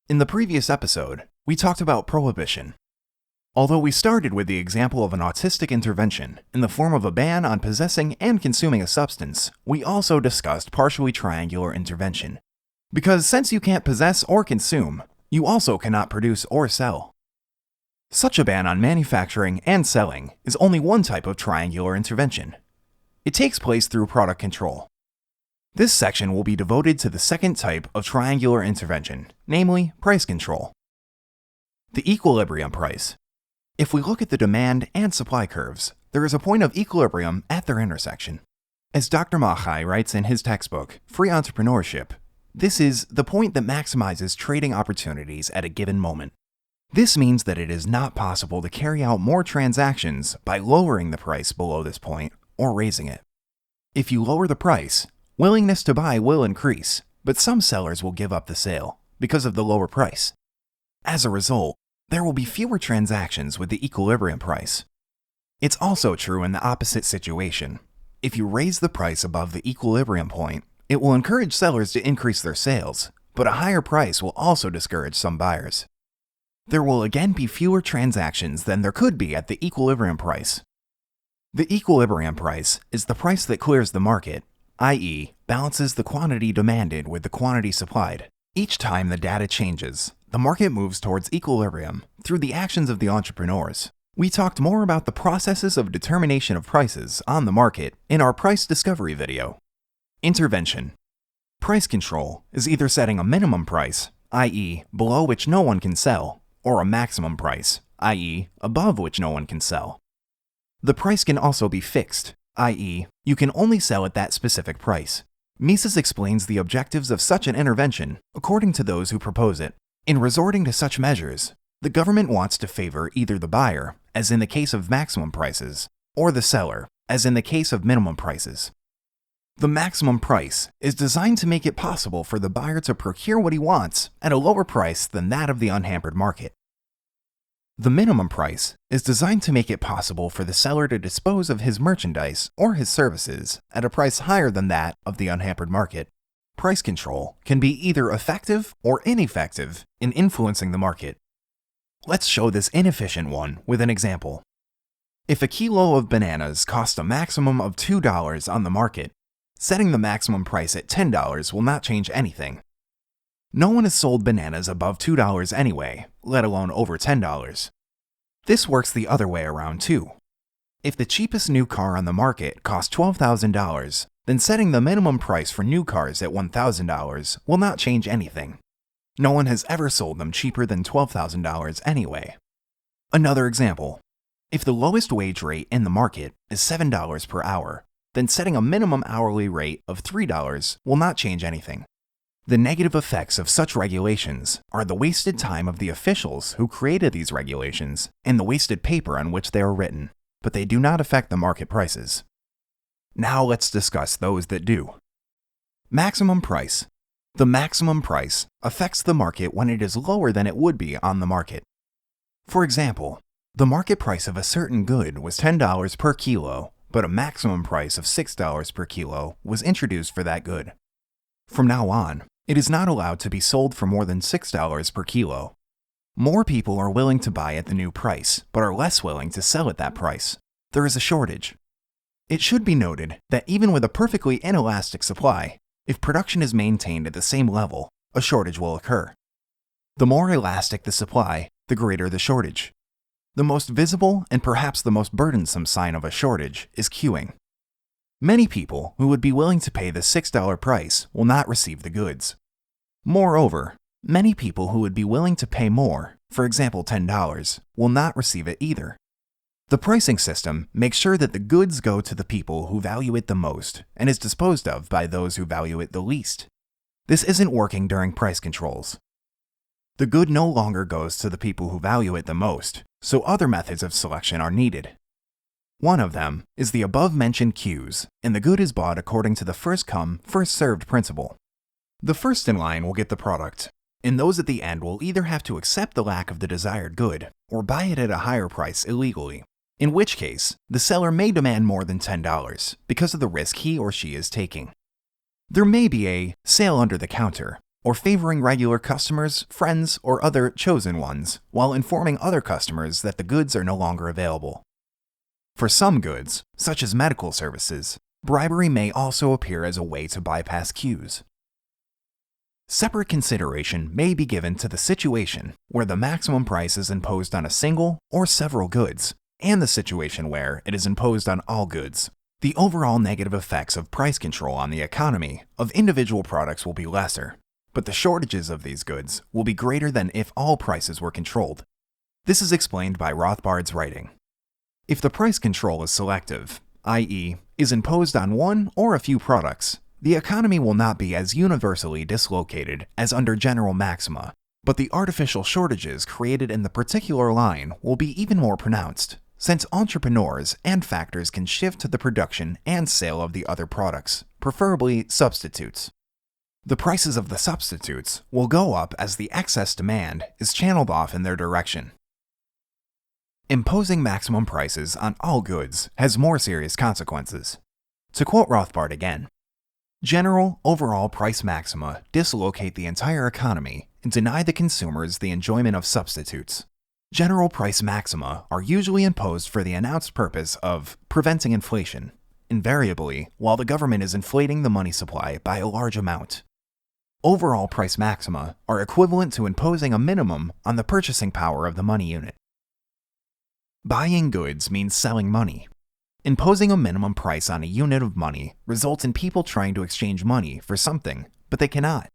In the previous episode, we talked about prohibition. Although we started with the example of an autistic intervention in the form of a ban on possessing and consuming a substance, we also discussed partially triangular intervention. Because since you can't possess or consume, you also cannot produce or sell. Such a ban on manufacturing and selling is only one type of triangular intervention. It takes place through product control. This section will be devoted to the second type of triangular intervention, namely price control. The equilibrium price. If we look at the demand and supply curves, there is a point of equilibrium at their intersection. As Dr. Machai writes in his textbook, Free Entrepreneurship, this is the point that maximizes trading opportunities at a given moment. This means that it is not possible to carry out more transactions by lowering the price below this point or raising it. If you lower the price, willingness to buy will increase, but some sellers will give up the sale because of the lower price. As a result, there will be fewer transactions with the equilibrium price. It's also true in the opposite situation. If you raise the price above the equilibrium point, it will encourage sellers to increase their sales, but a higher price will also discourage some buyers. There will again be fewer transactions than there could be at the equilibrium price. The equilibrium price is the price that clears the market, i.e., balances the quantity demanded with the quantity supplied. Each time the data changes, the market moves towards equilibrium through the actions of the entrepreneurs. We talked more about the processes of determination of prices on the market in our price discovery video. Intervention. Price control is either setting a minimum price, i.e., below which no one can sell, or a maximum price, i.e., above which no one can sell. The price can also be fixed, i.e., you can only sell at that specific price. Mises explains the objectives of such an intervention according to those who propose it. In resorting to such measures, the government wants to favor either the buyer, as in the case of maximum prices, or the seller, as in the case of minimum prices. The maximum price is designed to make it possible for the buyer to procure what he wants at a lower price than that of the unhampered market. The minimum price is designed to make it possible for the seller to dispose of his merchandise or his services at a price higher than that of the unhampered market. Price control can be either effective or ineffective in influencing the market. Let's show this inefficient one with an example. If a kilo of bananas costs a maximum of $2 on the market, setting the maximum price at $10 will not change anything. No one has sold bananas above $2 anyway, let alone over $10. This works the other way around too. If the cheapest new car on the market costs $12,000, then setting the minimum price for new cars at $1,000 will not change anything. No one has ever sold them cheaper than $12,000 anyway. Another example. If the lowest wage rate in the market is $7 per hour, then setting a minimum hourly rate of $3 will not change anything. The negative effects of such regulations are the wasted time of the officials who created these regulations and the wasted paper on which they are written, but they do not affect the market prices. Now let's discuss those that do. Maximum price. The maximum price affects the market when it is lower than it would be on the market. For example, the market price of a certain good was $10 per kilo, but a maximum price of $6 per kilo was introduced for that good. From now on, it is not allowed to be sold for more than $6 per kilo. More people are willing to buy at the new price, but are less willing to sell at that price. There is a shortage. It should be noted that even with a perfectly inelastic supply, if production is maintained at the same level, a shortage will occur. The more elastic the supply, the greater the shortage. The most visible and perhaps the most burdensome sign of a shortage is queuing. Many people who would be willing to pay the $6 price will not receive the goods. Moreover, many people who would be willing to pay more, for example $10, will not receive it either. The pricing system makes sure that the goods go to the people who value it the most and is disposed of by those who value it the least. This isn't working during price controls. The good no longer goes to the people who value it the most, so other methods of selection are needed. One of them is the above-mentioned queues, and the good is bought according to the first-come, first-served principle. The first in line will get the product, and those at the end will either have to accept the lack of the desired good or buy it at a higher price illegally, in which case the seller may demand more than $10 because of the risk he or she is taking. There may be a sale under the counter, or favoring regular customers, friends, or other chosen ones, while informing other customers that the goods are no longer available. For some goods, such as medical services, bribery may also appear as a way to bypass queues. Separate consideration may be given to the situation where the maximum price is imposed on a single or several goods, and the situation where it is imposed on all goods. The overall negative effects of price control on the economy of individual products will be lesser, but the shortages of these goods will be greater than if all prices were controlled. This is explained by Rothbard's writing. If the price control is selective, i.e., is imposed on one or a few products, the economy will not be as universally dislocated as under general maxima, but the artificial shortages created in the particular line will be even more pronounced, since entrepreneurs and factors can shift to the production and sale of the other products, preferably substitutes. The prices of the substitutes will go up as the excess demand is channeled off in their direction. Imposing maximum prices on all goods has more serious consequences. To quote Rothbard again, general overall price maxima dislocate the entire economy and deny the consumers the enjoyment of substitutes. General price maxima are usually imposed for the announced purpose of preventing inflation, invariably while the government is inflating the money supply by a large amount. Overall price maxima are equivalent to imposing a minimum on the purchasing power of the money unit. Buying goods means selling money. Imposing a minimum price on a unit of money results in people trying to exchange money for something, but they cannot.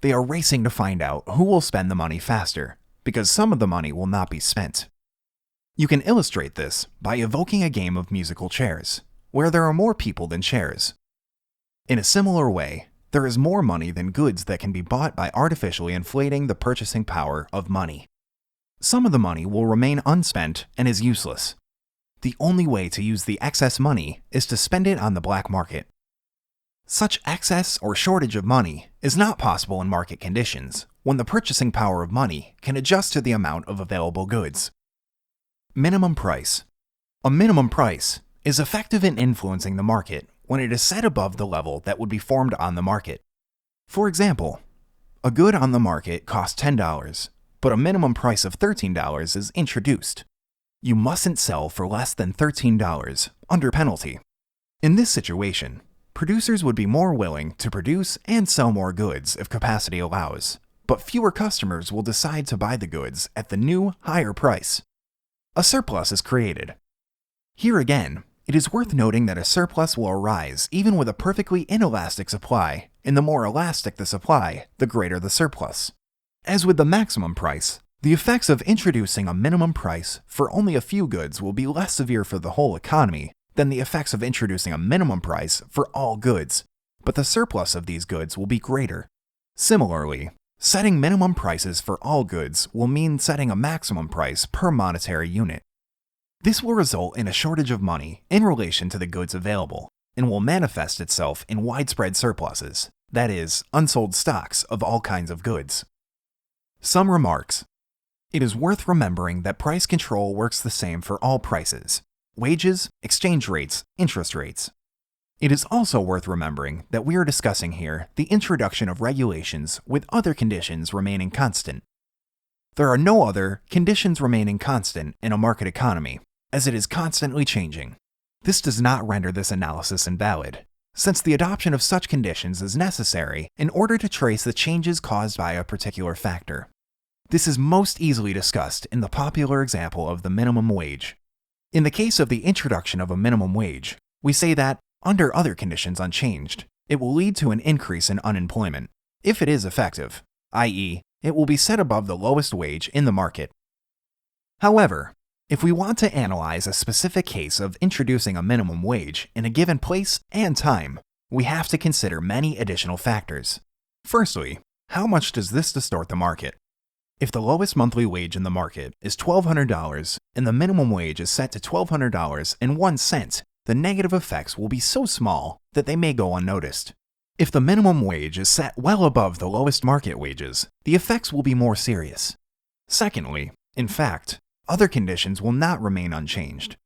They are racing to find out who will spend the money faster, because some of the money will not be spent. You can illustrate this by evoking a game of musical chairs, where there are more people than chairs. In a similar way, there is more money than goods that can be bought by artificially inflating the purchasing power of money. Some of the money will remain unspent and is useless. The only way to use the excess money is to spend it on the black market. Such excess or shortage of money is not possible in market conditions, when the purchasing power of money can adjust to the amount of available goods. Minimum price. A minimum price is effective in influencing the market when it is set above the level that would be formed on the market. For example, a good on the market costs $10, but a minimum price of $13 is introduced. You mustn't sell for less than $13, under penalty. In this situation, producers would be more willing to produce and sell more goods if capacity allows, but fewer customers will decide to buy the goods at the new, higher price. A surplus is created. Here again, it is worth noting that a surplus will arise even with a perfectly inelastic supply, and the more elastic the supply, the greater the surplus. As with the maximum price, the effects of introducing a minimum price for only a few goods will be less severe for the whole economy than the effects of introducing a minimum price for all goods, but the surplus of these goods will be greater. Similarly, setting minimum prices for all goods will mean setting a maximum price per monetary unit. This will result in a shortage of money in relation to the goods available, and will manifest itself in widespread surpluses, that is, unsold stocks of all kinds of goods. Some remarks. It is worth remembering that price control works the same for all prices: wages, exchange rates, interest rates. It is also worth remembering that we are discussing here the introduction of regulations with other conditions remaining constant. There are no other conditions remaining constant in a market economy, as it is constantly changing. This does not render this analysis invalid, since the adoption of such conditions is necessary in order to trace the changes caused by a particular factor. This is most easily discussed in the popular example of the minimum wage. In the case of the introduction of a minimum wage, we say that, under other conditions unchanged, it will lead to an increase in unemployment, if it is effective, i.e., it will be set above the lowest wage in the market. However, if we want to analyze a specific case of introducing a minimum wage in a given place and time, we have to consider many additional factors. Firstly, how much does this distort the market? If the lowest monthly wage in the market is $1,200 and the minimum wage is set to $1,200.01, the negative effects will be so small that they may go unnoticed. If the minimum wage is set well above the lowest market wages, the effects will be more serious. Secondly, in fact, other conditions will not remain unchanged.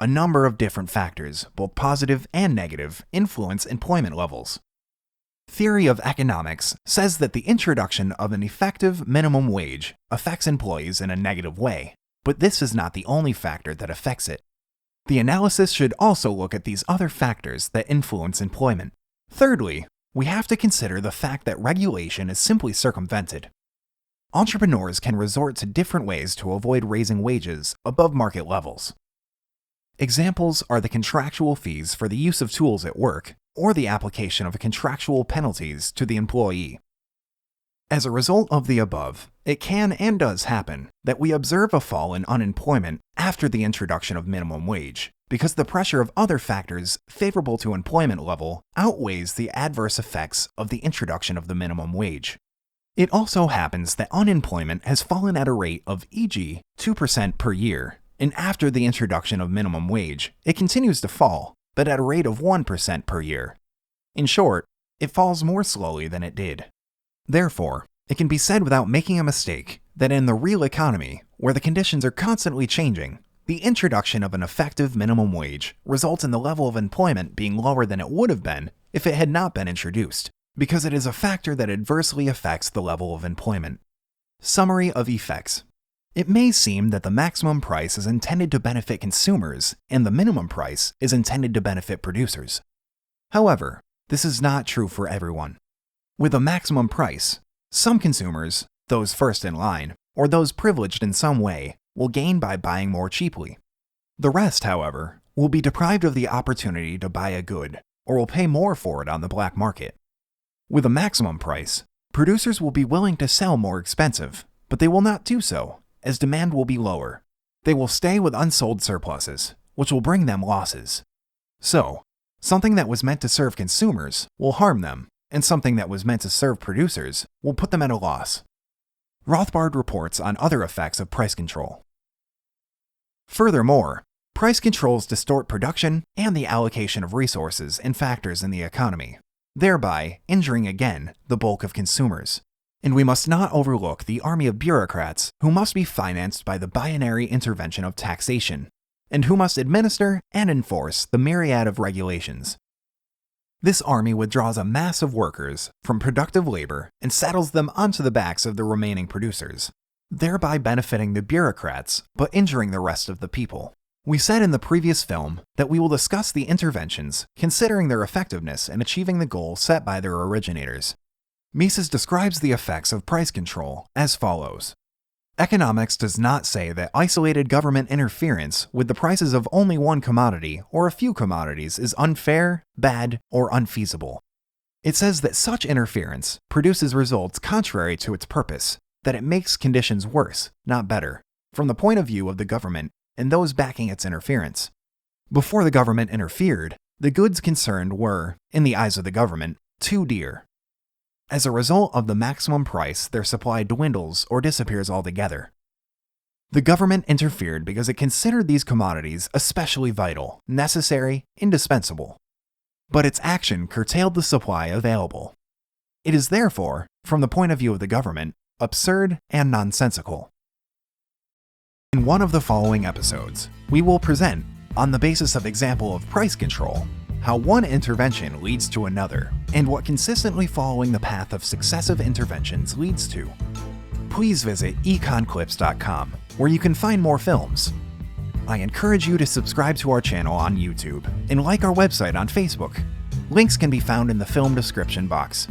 A number of different factors, both positive and negative, influence employment levels. Theory of economics says that the introduction of an effective minimum wage affects employees in a negative way, but this is not the only factor that affects it. The analysis should also look at these other factors that influence employment. Thirdly, we have to consider the fact that regulation is simply circumvented. Entrepreneurs can resort to different ways to avoid raising wages above market levels. Examples are the contractual fees for the use of tools at work or the application of contractual penalties to the employee. As a result of the above, it can and does happen that we observe a fall in unemployment after the introduction of minimum wage, because the pressure of other factors favorable to employment level outweighs the adverse effects of the introduction of the minimum wage. It also happens that unemployment has fallen at a rate of e.g. 2% per year, and after the introduction of minimum wage, it continues to fall, but at a rate of 1% per year. In short, it falls more slowly than it did. Therefore, it can be said without making a mistake that in the real economy, where the conditions are constantly changing, the introduction of an effective minimum wage results in the level of employment being lower than it would have been if it had not been introduced, because it is a factor that adversely affects the level of employment. Summary of effects. It may seem that the maximum price is intended to benefit consumers and the minimum price is intended to benefit producers. However, this is not true for everyone. With a maximum price, some consumers, those first in line, or those privileged in some way, will gain by buying more cheaply. The rest, however, will be deprived of the opportunity to buy a good, or will pay more for it on the black market. With a maximum price, producers will be willing to sell more expensive, but they will not do so, as demand will be lower. They will stay with unsold surpluses, which will bring them losses. So, something that was meant to serve consumers will harm them, and something that was meant to serve producers will put them at a loss. Rothbard reports on other effects of price control. Furthermore, price controls distort production and the allocation of resources and factors in the economy, thereby injuring again the bulk of consumers. And we must not overlook the army of bureaucrats who must be financed by the binary intervention of taxation, and who must administer and enforce the myriad of regulations. This army withdraws a mass of workers from productive labor and saddles them onto the backs of the remaining producers, thereby benefiting the bureaucrats but injuring the rest of the people. We said in the previous film that we will discuss the interventions considering their effectiveness in achieving the goal set by their originators. Mises describes the effects of price control as follows. Economics does not say that isolated government interference with the prices of only one commodity or a few commodities is unfair, bad, or unfeasible. It says that such interference produces results contrary to its purpose, that it makes conditions worse, not better, from the point of view of the government and those backing its interference. Before the government interfered, the goods concerned were, in the eyes of the government, too dear. As a result of the maximum price, their supply dwindles or disappears altogether. The government interfered because it considered these commodities especially vital, necessary, indispensable. But its action curtailed the supply available. It is therefore, from the point of view of the government, absurd and nonsensical. In one of the following episodes, we will present, on the basis of example of price control, how one intervention leads to another, and what consistently following the path of successive interventions leads to. Please visit EconClips.com, where you can find more films. I encourage you to subscribe to our channel on YouTube and like our website on Facebook. Links can be found in the film description box.